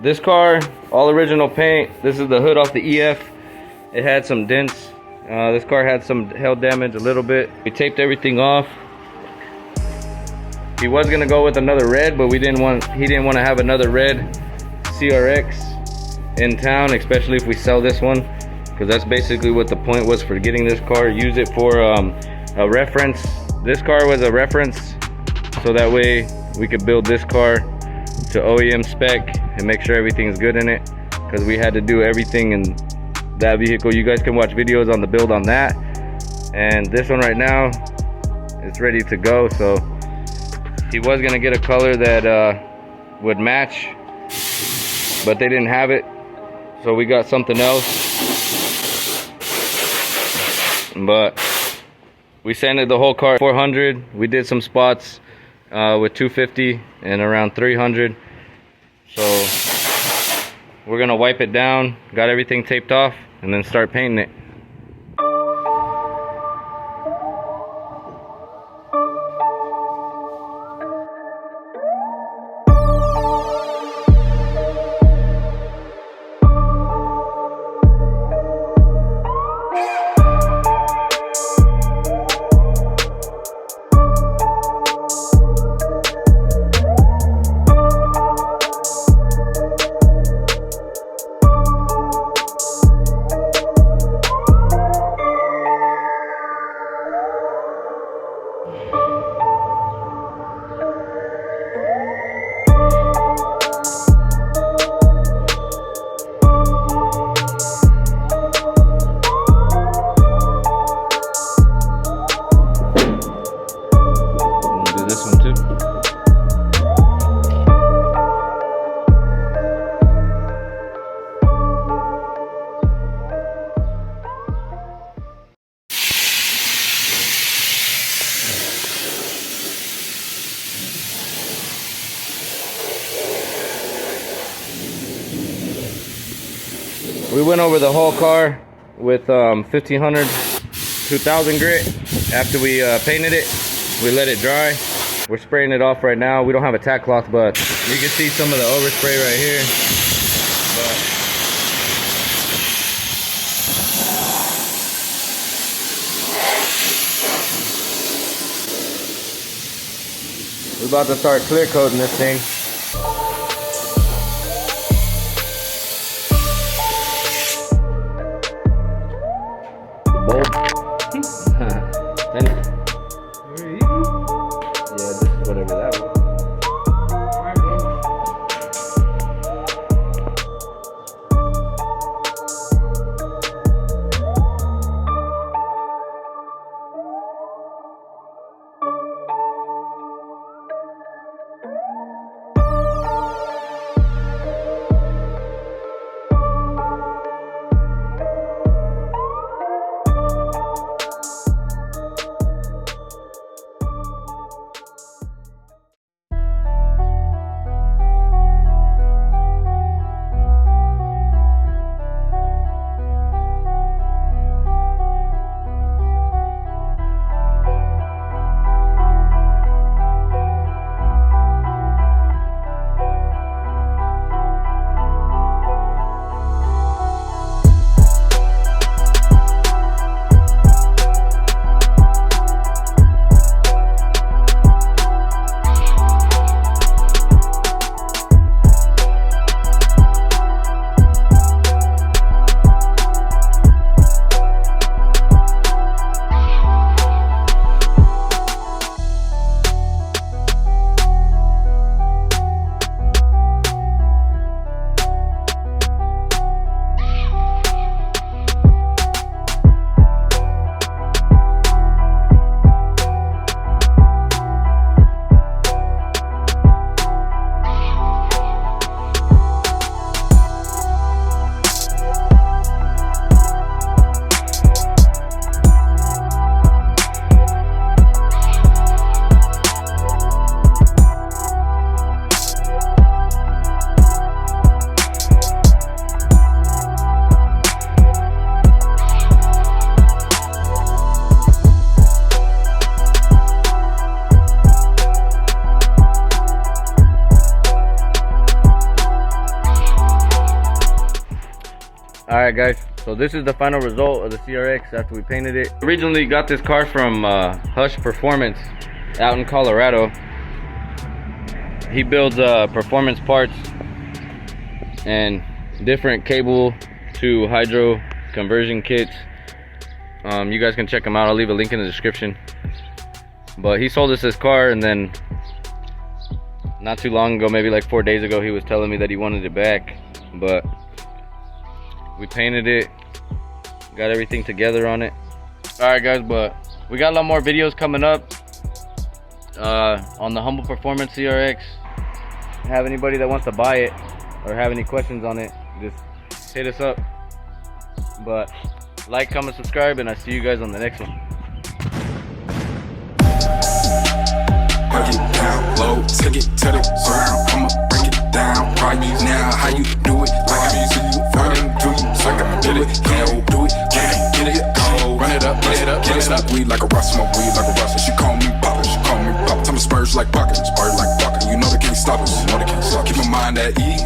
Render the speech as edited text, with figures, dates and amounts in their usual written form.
this car, all original paint. This is the hood off the EF. It had some dents. This car had some hail damage a little bit. We taped everything off. He was gonna go with another red, but he didn't want to have another red CRX in town, especially if we sell this one, because that's basically what the point was for getting this car. Use it for a reference. This car was a reference, so that way we could build this car to OEM spec and make sure everything's good in it, because we had to do everything in that vehicle. You guys can watch videos on the build on that. And this one right now, it's ready to go. So he was gonna get a color that would match, but they didn't have it, so we got something else. But we sanded the whole car 400. We did some spots with 250 and around 300. So we're gonna wipe it down, got everything taped off, and then start painting it. We went over the whole car with 1500 2000 grit. After we painted it, we let it dry. We're spraying it off right now. We don't have a tack cloth, but you can see some of the overspray right here. We're about to start clear coating this thing. Yeah, this is whatever that was. guys, so this is the final result of the CRX after we painted it. Originally got this car from Hush Performance out in Colorado. He builds performance parts and different cable to hydro conversion kits. You guys can check him out. I'll leave a link in the description. But he sold us this car, and then not too long ago, maybe like 4 days ago, he was telling me that he wanted it back. But we painted it, got everything together on it. Alright guys, but we got a lot more videos coming up on the Humble Performance CRX. Have anybody that wants to buy it or have any questions on it, just hit us up. But like, comment, subscribe, and I'll see you guys on the next one. I get down low, take it to the ground. I'ma break it down right now. How you do it? Like I see you, running to you. So I can do it, can't do it, can't get it cold. Run it up, get it up, get it up. Weed like a rust, smoke weed like a rust. She call me Papa, she call me Papa. Tell me spurs like buckets, spurs like bucket. You know they can't stop us, you know they can't stop. Keep my mind at ease.